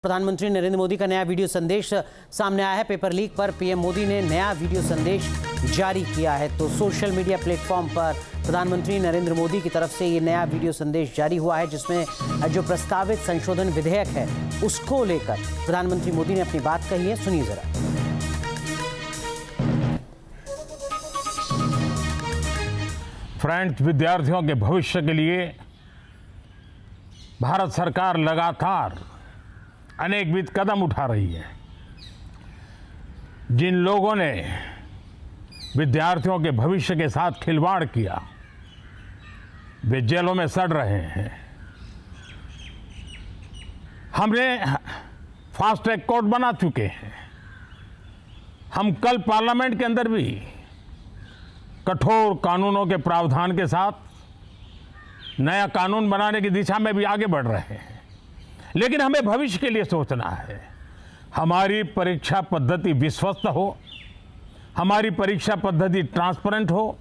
प्रधानमंत्री नरेंद्र मोदी का नया वीडियो संदेश सामने आया है। पेपर लीक पर पीएम मोदी ने नया वीडियो संदेश जारी किया है। तो सोशल मीडिया प्लेटफॉर्म पर प्रधानमंत्री नरेंद्र मोदी की तरफ से ये नया वीडियो संदेश जारी हुआ है, जिसमें जो प्रस्तावित संशोधन विधेयक है उसको लेकर प्रधानमंत्री मोदी ने अपनी बात कही है। सुनिए जरा। फ्रेंड्स, विद्यार्थियों के भविष्य के लिए भारत सरकार लगातार अनेकविध कदम उठा रही है। जिन लोगों ने विद्यार्थियों के भविष्य के साथ खिलवाड़ किया वे जेलों में सड़ रहे हैं। हमने फास्ट ट्रैक कोर्ट बना चुके हैं। हम कल पार्लियामेंट के अंदर भी कठोर कानूनों के प्रावधान के साथ नया कानून बनाने की दिशा में भी आगे बढ़ रहे हैं। लेकिन हमें भविष्य के लिए सोचना है। हमारी परीक्षा पद्धति विश्वस्त हो, हमारी परीक्षा पद्धति ट्रांसपेरेंट हो,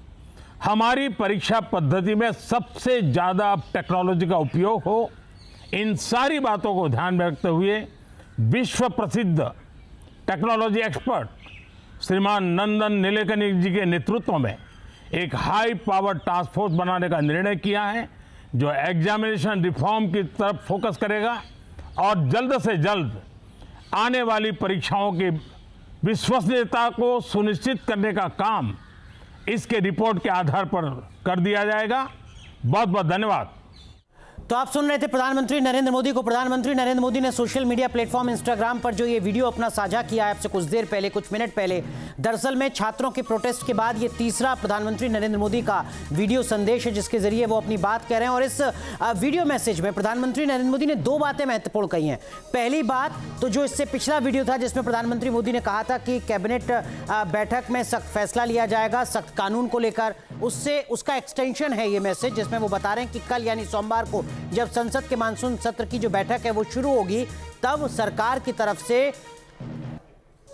हमारी परीक्षा पद्धति में सबसे ज़्यादा टेक्नोलॉजी का उपयोग हो। इन सारी बातों को ध्यान में रखते हुए विश्व प्रसिद्ध टेक्नोलॉजी एक्सपर्ट श्रीमान नंदन नीलेकणी जी के नेतृत्व में एक हाई पावर टास्क फोर्स बनाने का निर्णय किया है, जो एग्जामिनेशन रिफॉर्म की तरफ फोकस करेगा और जल्द से जल्द आने वाली परीक्षाओं की विश्वसनीयता को सुनिश्चित करने का काम इसके रिपोर्ट के आधार पर कर दिया जाएगा। बहुत बहुत धन्यवाद। तो आप सुन रहे थे प्रधानमंत्री नरेंद्र मोदी को। प्रधानमंत्री नरेंद्र मोदी ने सोशल मीडिया प्लेटफॉर्म इंस्टाग्राम पर जो ये वीडियो अपना साझा किया है आपसे कुछ देर पहले, कुछ मिनट पहले, दरअसल में छात्रों के प्रोटेस्ट के बाद ये तीसरा प्रधानमंत्री नरेंद्र मोदी का वीडियो संदेश है, जिसके जरिए वो अपनी बात कह रहे हैं। और इस वीडियो मैसेज में प्रधानमंत्री नरेंद्र मोदी ने दो बातें महत्वपूर्ण कही हैं। पहली बात तो जो इससे पिछला वीडियो था जिसमें प्रधानमंत्री मोदी ने कहा था कि कैबिनेट बैठक में सख्त फैसला लिया जाएगा सख्त कानून को लेकर, उसका एक्सटेंशन है ये मैसेज, जिसमें वो बता रहे हैं कि कल यानी सोमवार को जब संसद के मानसून सत्र की जो बैठक है वो शुरू होगी, तब सरकार की तरफ से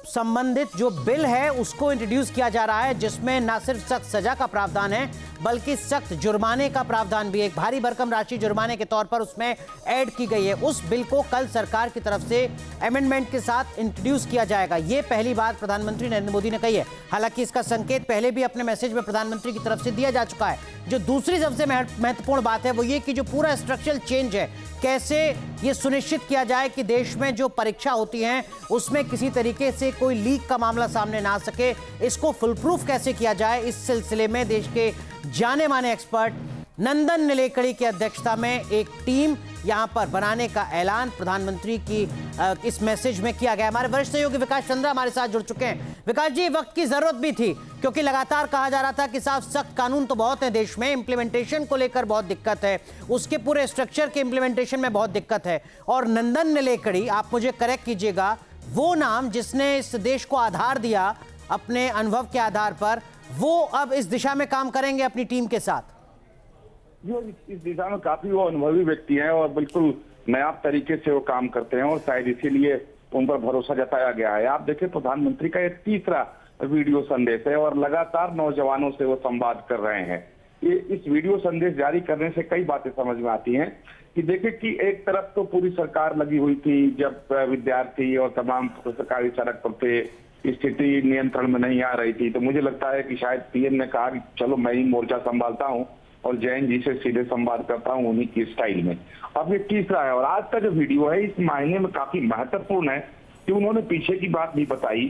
संबंधित जो बिल है उसको इंट्रोड्यूस किया जा रहा है, जिसमें ना सिर्फ सख्त सजा का प्रावधान है बल्कि सख्त जुर्माने का प्रावधान भी, एक भारी भरकम राशि जुर्माने के तौर पर उसमें ऐड की गई है। उस बिल को कल सरकार की तरफ से अमेंडमेंट के साथ इंट्रोड्यूस किया जाएगा। ये पहली बात प्रधानमंत्री नरेंद्र मोदी ने कही है। हालांकि इसका संकेत पहले भी अपने मैसेज में प्रधानमंत्री की तरफ से दिया जा चुका है। जो दूसरी सबसे महत्वपूर्ण बात है वो ये कि जो पूरा स्ट्रक्चरल चेंज है, कैसे ये सुनिश्चित किया जाए कि देश में जो परीक्षा होती हैं उसमें किसी तरीके से कोई लीक का मामला सामने ना आ सके, इसको फुल प्रूफ कैसे किया जाए, इस सिलसिले में देश के जाने माने एक्सपर्ट नंदन नीलेकणी की अध्यक्षता में एक टीम यहां पर बनाने का ऐलान प्रधानमंत्री की इस मैसेज में किया गया। हमारे वरिष्ठ सहयोगी विकास चंद्रा हमारे साथ जुड़ चुके हैं। विकास जी, वक्त की जरूरत भी थी क्योंकि लगातार कहा जा रहा था कि साफ सख्त कानून तो बहुत है देश में, इंप्लीमेंटेशन को लेकर बहुत दिक्कत है, उसके पूरे स्ट्रक्चर के इंप्लीमेंटेशन में बहुत दिक्कत है। और नंदन नीलेकणी, आप मुझे करेक्ट कीजिएगा, वो नाम जिसने इस देश को आधार दिया अपने अनुभव के आधार पर, वो अब इस दिशा में काम करेंगे अपनी टीम के साथ। जो इस दिशा में काफी वो अनुभवी व्यक्ति हैं और बिल्कुल नायाब तरीके से वो काम करते हैं और शायद इसीलिए उन पर भरोसा जताया गया है। आप देखिए, प्रधानमंत्री का ये तीसरा वीडियो संदेश है और लगातार नौजवानों से वो संवाद कर रहे हैं। ये इस वीडियो संदेश जारी करने से कई बातें समझ में आती हैं कि देखिए कि एक तरफ तो पूरी सरकार लगी हुई थी जब विद्यार्थी और तमाम सरकारी सड़क पर थे, स्थिति नियंत्रण में नहीं आ रही थी, तो मुझे लगता है कि शायद पीएम ने कहा कि चलो मैं ही मोर्चा संभालता हूँ और जैन जी से सीधे संवाद करता हूँ उन्हीं की स्टाइल में। अब ये तीसरा है और आज का जो वीडियो है इस मायने में काफी महत्वपूर्ण है कि उन्होंने पीछे की बात नहीं बताई,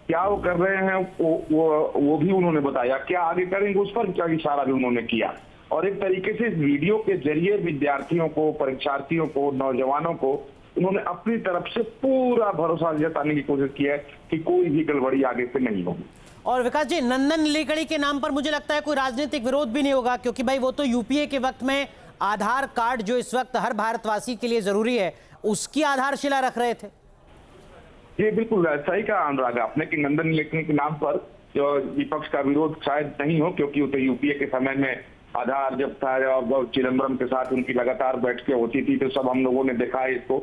क्या वो कर रहे हैं वो भी उन्होंने बताया, क्या आगे करेंगे उस पर क्या इशारा भी उन्होंने किया। और एक तरीके से इस वीडियो के जरिए विद्यार्थियों को, परीक्षार्थियों को, नौजवानों को उन्होंने अपनी तरफ से पूरा भरोसा जताने की कोशिश की है कि कोई भी गड़बड़ी आगे से नहीं होगी। और विकास जी, नंदन नीलेकणी के नाम पर मुझे लगता है कोई राजनीतिक विरोध भी नहीं होगा, क्योंकि भाई वो तो यूपीए के वक्त में आधार कार्ड जो इस वक्त हर भारतवासी के लिए जरूरी है उसकी आधारशिला रख रहे थे। ये बिल्कुल सही कहा अनुराग आपने कि नंदन नीलेकणी के नाम पर जो विपक्ष का विरोध शायद नहीं हो, क्योंकि वो तो यूपीए के समय में आधार जब था और चिदम्बरम के साथ उनकी लगातार बैठकें होती थी तो सब हम लोगों ने देखा है इसको